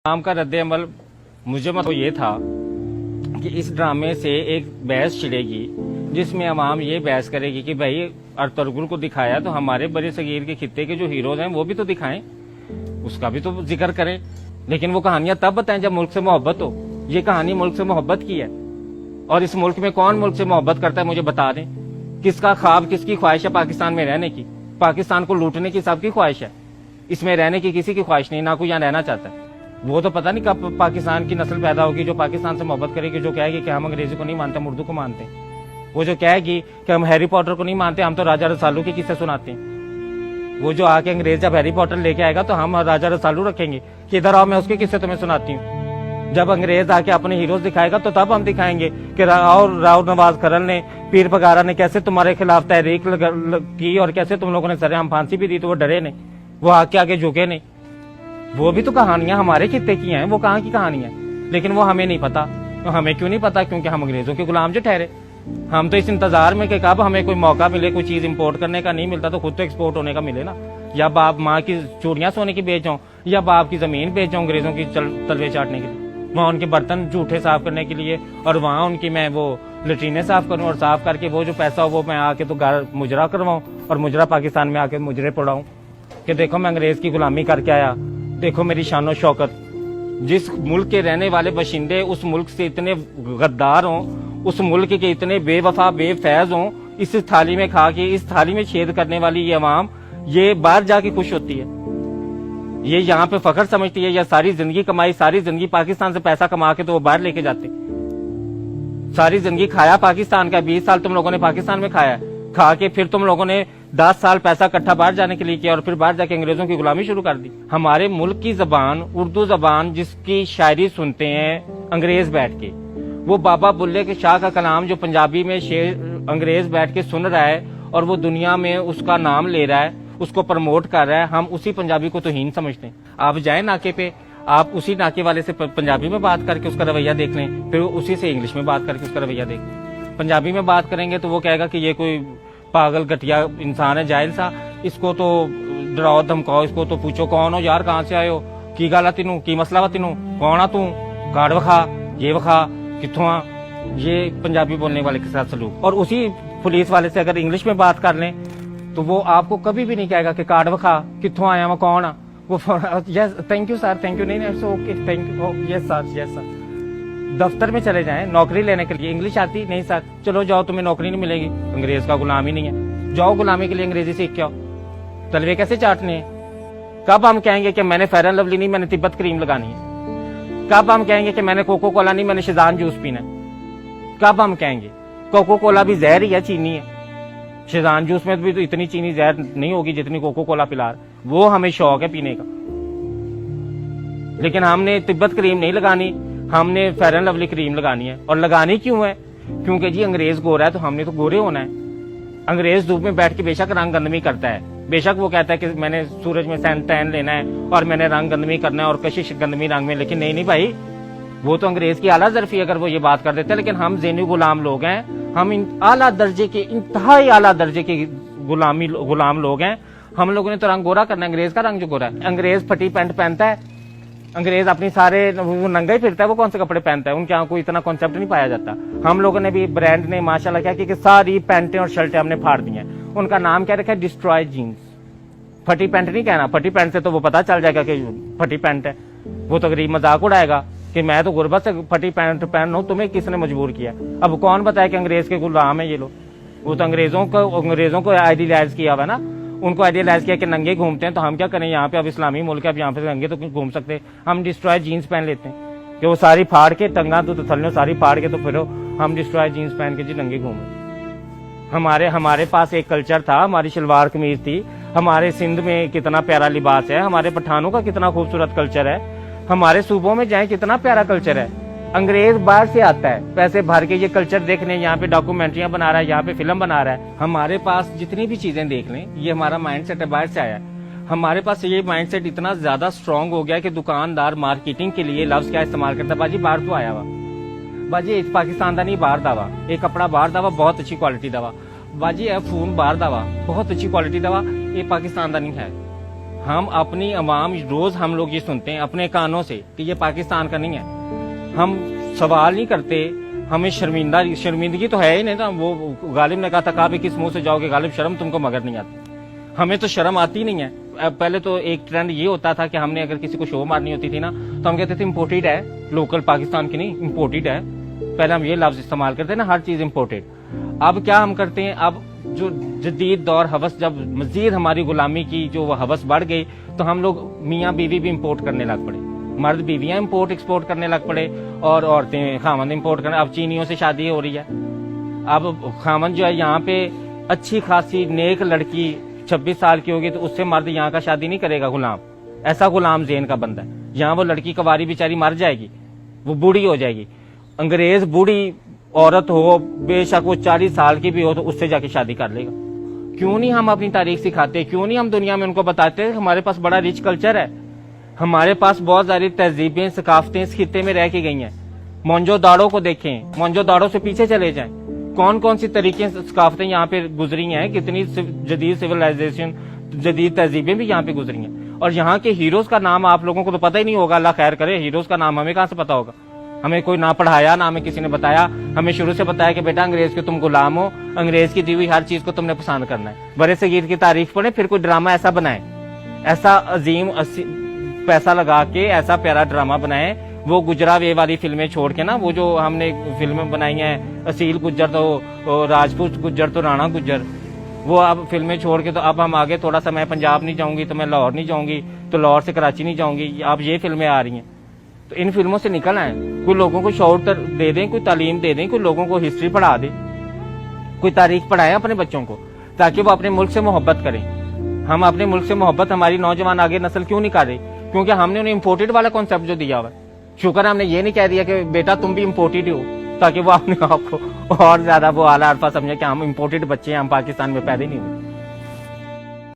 काम का रद्द-ए-अमल मुझे मतलब ये था कि इस ड्रामे से एक बहस छिड़ेगी जिसमें अवाम ये बहस करेगी कि भाई अर्तुगरुल को दिखाया तो हमारे बड़े सगीर के खित्ते के जो हीरोज हैं वो भी तो दिखाएं, उसका भी तो जिक्र करें। लेकिन वो कहानियां तब बताएं जब मुल्क से मोहब्बत हो। ये कहानी मुल्क से मोहब्बत की है और इस मुल्क में कौन मुल्क से मोहब्बत करता है मुझे बता दें। किसका ख्वाब, किसकी ख्वाहिश है पाकिस्तान में रहने की? पाकिस्तान को लूटने की सबकी ख्वाहिश है, इसमें रहने की किसी की ख्वाहिश नहीं, ना कोई यहाँ रहना चाहता है। वो तो पता नहीं कब पाकिस्तान की नस्ल पैदा होगी जो पाकिस्तान से मोहब्बत करेगी, जो कहेगी कि हम अंग्रेजी को नहीं मानते, हम उर्दू को मानते हैं। वो जो कहेगी कि हम हैरी पॉटर को नहीं मानते, हम तो राजा रसालू के किस्से सुनाते हैं। वो जो आके अंग्रेज जब हैरी पॉटर लेके आएगा तो हम राजा रसालू रखेंगे कि इधर आओ मैं उसके किस्से तुम्हें सुनाती हूँ। जब अंग्रेज आके अपने हीरोज दिखाएगा तो तब हम दिखाएंगे कि राव नवाज करल ने, पीर पगारा ने कैसे तुम्हारे खिलाफ तहरीक की और कैसे तुम लोगों ने सरेआम फांसी भी दी तो वो डरे नहीं, वो आके आगे झुके नहीं। वो भी तो कहानियां हमारे खित्ते की हैं, वो कहाँ की कहानियां, लेकिन वो हमें नहीं पता। तो हमें क्यों नहीं पता? क्योंकि हम अंग्रेजों के गुलाम जो ठहरे। हम तो इस इंतजार में कि कब हमें कोई मौका मिले, कोई चीज इंपोर्ट करने का, नहीं मिलता तो खुद तो एक्सपोर्ट होने का मिले ना। या बाप माँ की चूड़ियां सोने की बेच जाऊं या बाप की जमीन बेच जाऊं अंग्रेजों की तलवे चाटने के लिए, वहां उनके बर्तन जूठे साफ करने के लिए, और वहां उनकी मैं वो लेट्रीने साफ करूं और साफ करके वो जो पैसा हो वो मैं आके तो घर मुजरा करवाऊं और मुजरा पाकिस्तान में आके मुजरे पड़ाऊं कि देखो मैं अंग्रेज की गुलामी करके आया, देखो मेरी शानो शौकत। जिस मुल्क के रहने वाले बाशिंदे उस मुल्क से इतने गद्दार हों, उस मुल्क के इतने बेवफा बेफैज हों, इस थाली में खा के इस थाली में छेद करने वाली ये अवाम ये बाहर जाके खुश होती है, ये यहाँ पे फखर समझती है। या सारी जिंदगी कमाई, सारी जिंदगी पाकिस्तान से पैसा कमा के तो वो बाहर लेके जाते, सारी जिंदगी खाया पाकिस्तान का। 20 साल तुम लोगों ने पाकिस्तान में खाया, खा के फिर तुम लोगों ने 10 साल पैसा इकट्ठा बाहर जाने के लिए किया और फिर बाहर जाके अंग्रेजों की गुलामी शुरू कर दी। हमारे मुल्क की जबान उर्दू जबान जिसकी शायरी सुनते हैं अंग्रेज बैठ के, वो बाबा बुल्ले के शाह का कलाम जो पंजाबी में शेर अंग्रेज बैठ के सुन रहा है और वो दुनिया में उसका नाम ले रहा है, उसको प्रमोट कर रहा है, हम उसी पंजाबी को तौहीन समझते हैं। आप जाए नाके पे, आप उसी नाके वाले से पंजाबी में बात करके उसका रवैया देख लें, फिर उसी से इंग्लिश में बात करके उसका रवैया देख लें। पंजाबी में बात करेंगे तो वो कहेगा कि ये कोई पागल घटिया इंसान है, जाहिल सा, इसको तो डराओ धमकाओ, इसको तो पूछो कौन हो यार, कहाँ से आए हो, की गल है तेनू, की मसला वा तेनू, कौन आ तू, कार्ड वखा, ये वखा, कित्थों आ। ये पंजाबी बोलने वाले के साथ सलूक। और उसी पुलिस वाले से अगर इंग्लिश में बात कर लें तो वो आपको कभी भी नहीं कहेगा कि कार्ड वखा, कित्थों आया, मैं कौन आ। वो yes thank you sir, thank you, नहीं okay thank you, yes sir, yes sir. दफ्तर में चले जाएं नौकरी लेने के लिए, इंग्लिश आती नहीं सर, चलो जाओ तुम्हें नौकरी नहीं मिलेगी, अंग्रेज का गुलाम ही नहीं है, जाओ गुलामी के लिए अंग्रेजी सीख के आओ। तलवे कैसे चाटने हैं? कब हम कहेंगे कि मैंने फेयर एंड लवली नहीं, मैंने तिब्बत क्रीम लगानी है? कब हम कहेंगे कि मैंने कोको कोला नहीं, मैंने शिजान जूस पीना है? कब हम कहेंगे? कोको कोला भी जहर ही है, चीनी है। शिजान जूस में भी तो इतनी चीनी जहर नहीं होगी जितनी कोको कोला पिला, वो हमें शौक है पीने का। लेकिन हमने तिब्बत क्रीम नहीं लगानी, हमने फेयर एंड लवली क्रीम लगानी है। और लगानी क्यों है? क्योंकि जी अंग्रेज गोरा है तो हमने तो गोरे होना है। अंग्रेज धूप में बैठ के बेशक रंग गंदमी करता है, बेशक वो कहता है कि मैंने सूरज में सैन टैन लेना है और मैंने रंग गंदमी करना है और कशिश गंदमी रंग में, लेकिन नहीं भाई, वो तो अंग्रेज की आला जरफी अगर वो ये बात कर देते हैं। लेकिन हम ज़ेनी गुलाम लोग हैं, हम आला दर्जे के, इंतहाई आला दर्जे के गुलाम लोग हैं। हम लोगों ने तो रंग गोरा करना है, अंग्रेज का रंग जो गोरा है। अंग्रेज फटी पैंट पहनता है, अंग्रेज अपनी सारे वो नंगा ही फिरता है, वो कौन से कपड़े पहनता है, उनके यहाँ कोई इतना कॉन्सेप्ट नहीं पाया जाता। हम लोगों ने भी, ब्रांड ने माशाल्लाह क्या कि सारी पैंटें और शर्टें हमने फाड़ दी हैं। उनका नाम क्या रखा है? Destroy jeans. फटी पैंट नहीं कहना, फटी पैंट से तो वो पता चल जाएगा कि फटी पैंट है, वो तो गरीब मजाक उड़ाएगा कि मैं तो गुर्बत से फटी पैंट पहन हूं, तुम्हें किसने मजबूर किया? अब कौन बताया कि अंग्रेज के गुलाम है ये लोग? वो तो अंग्रेजों को आइडियलाइज किया हुआ ना, उनको आइडियलाइज किया कि नंगे घूमते हैं, तो हम क्या करें? यहाँ पे अब इस्लामी मुल्क है, अब यहाँ पे नंगे तो घूम सकते, हम डिस्ट्रॉय जीन्स पहन लेते हैं कि वो सारी फाड़ के टंगा तो थल्ले सारी फाड़ के तो फिर हम डिस्ट्रॉय जीन्स पहन के जी नंगे घूमे। हमारे पास एक कल्चर था, हमारी शलवार कमीज थी, हमारे सिंध में कितना प्यारा लिबास है, हमारे पठानों का कितना खूबसूरत कल्चर है, हमारे सूबों में जाए कितना प्यारा कल्चर है। अंग्रेज बाहर से आता है पैसे भर के ये कल्चर देखने, यहाँ पे डॉक्यूमेंट्रियां बना रहा है, यहाँ पे फिल्म बना रहा है। हमारे पास जितनी भी चीजें देख लें, ये हमारा माइंडसेट है, बाहर से आया है। हमारे पास ये माइंडसेट इतना ज्यादा स्ट्रांग हो गया कि दुकानदार मार्केटिंग के लिए लफ्ज क्या इस्तेमाल करता है? बाजी बाहर तो आया हुआ, बाजी पाकिस्तान का नहीं बाहर दावा, एक कपड़ा बाहर दावा बहुत अच्छी क्वालिटी दावा, बाजी फोन बाहर दावा बहुत अच्छी क्वालिटी दावा, ये पाकिस्तान का नहीं है। हम अपनी अवाम रोज हम लोग ये सुनते हैं अपने कानों से कि ये पाकिस्तान का नहीं है। हम सवाल नहीं करते, हमें शर्मिंदगी तो है ही नहीं ना। वो गालिब ने कहा था, कहा भी किस मुंह से जाओगे गालिब, शर्म तुमको मगर नहीं आती। हमें तो शर्म आती नहीं है। पहले तो एक ट्रेंड ये होता था कि हमने अगर किसी को शो मारनी होती थी ना तो हम कहते थे इम्पोर्टेड है, लोकल पाकिस्तान की नहीं, इम्पोर्टेड है। पहले हम ये लफ्ज इस्तेमाल करते ना, हर चीज इम्पोर्टेड। अब क्या हम करते हैं, अब जो जदीद दौर हवस, जब मजीद हमारी गुलामी की जो वो हवस बढ़ गई तो हम लोग मियाँ बीवी भी इम्पोर्ट करने लग पड़े। मर्द बीवियां इम्पोर्ट एक्सपोर्ट करने लग पड़े और औरतें खामन इम्पोर्ट करने। अब चीनियों से शादी हो रही है। अब खामन जो है यहाँ पे अच्छी खासी नेक लड़की 26 साल की होगी तो उससे मर्द यहाँ का शादी नहीं करेगा, गुलाम। ऐसा गुलाम ज़ेन का बंदा है। यहाँ वो लड़की कवारी बेचारी मर जाएगी, वो बूढ़ी हो जाएगी। अंग्रेज बूढ़ी औरत हो, बेशक वो 40 साल की भी हो, तो उससे जाके शादी कर लेगा। क्यों नहीं हम अपनी तारीख सिखाते? क्यों नहीं हम दुनिया में उनको बताते? हमारे पास बड़ा रिच कल्चर है, हमारे पास बहुत सारी तहजीबें सकाफतें इस खित्ते में रह के गई हैं। मोहनजोदाड़ो को देखें, मोहनजोदाड़ो से पीछे चले जाएं, कौन कौन सी तरीके सकाफतें यहाँ पे गुजरी हैं, कितनी जदीद सिविलाइजेशन, जदीद तहजीबें भी यहाँ पे गुजरी हैं। और यहाँ के हीरोज का नाम आप लोगों को तो पता ही नहीं होगा, अल्लाह खैर करे। हीरोज का नाम हमें कहाँ से पता होगा? हमें कोई ना पढ़ाया, ना हमें किसी ने बताया। हमें शुरू से बताया कि बेटा अंग्रेज के तुम गुलाम हो, अंग्रेज की दी हुई हर चीज को तुमने पसंद करना है। बड़े सगीर की तारीफ पढ़े, फिर कोई ड्रामा ऐसा बनाए, ऐसा अजीम पैसा लगा के ऐसा प्यारा ड्रामा बनाए। वो गुजरा वे वाली फिल्में छोड़ के ना, वो जो हमने फिल्में बनाई हैं, असील गुज्जर तो राजपूत गुज्जर तो राणा गुज्जर, वो अब फिल्में छोड़ के तो अब हम आगे थोड़ा सा, मैं पंजाब नहीं जाऊंगी तो मैं लाहौर नहीं जाऊंगी, तो लाहौर से कराची नहीं जाऊंगी, अब ये फिल्में आ रही हैं। तो इन फिल्मों से निकल आए, कोई लोगों को शौर दे दें, कोई तालीम दे दें, कोई लोगों को हिस्ट्री पढ़ा दे, कोई तारीख पढ़ाए अपने बच्चों को, ताकि वो अपने मुल्क से मोहब्बत करें। हम अपने मुल्क से मोहब्बत हमारी नौजवान आगे नस्ल क्यों नहीं कर रही? क्योंकि हमने उन्हें इम्पोर्टेड वाला कॉन्सेप्ट जो दिया हुआ है। शुक्र हमने ये नहीं कह दिया कि बेटा तुम भी इम्पोर्टेड हो, ताकि वो अपने आप को और ज्यादा वो आला अरफा समझे कि हम इम्पोर्टेड बच्चे हैं, हम पाकिस्तान में पैदा नहीं हुए।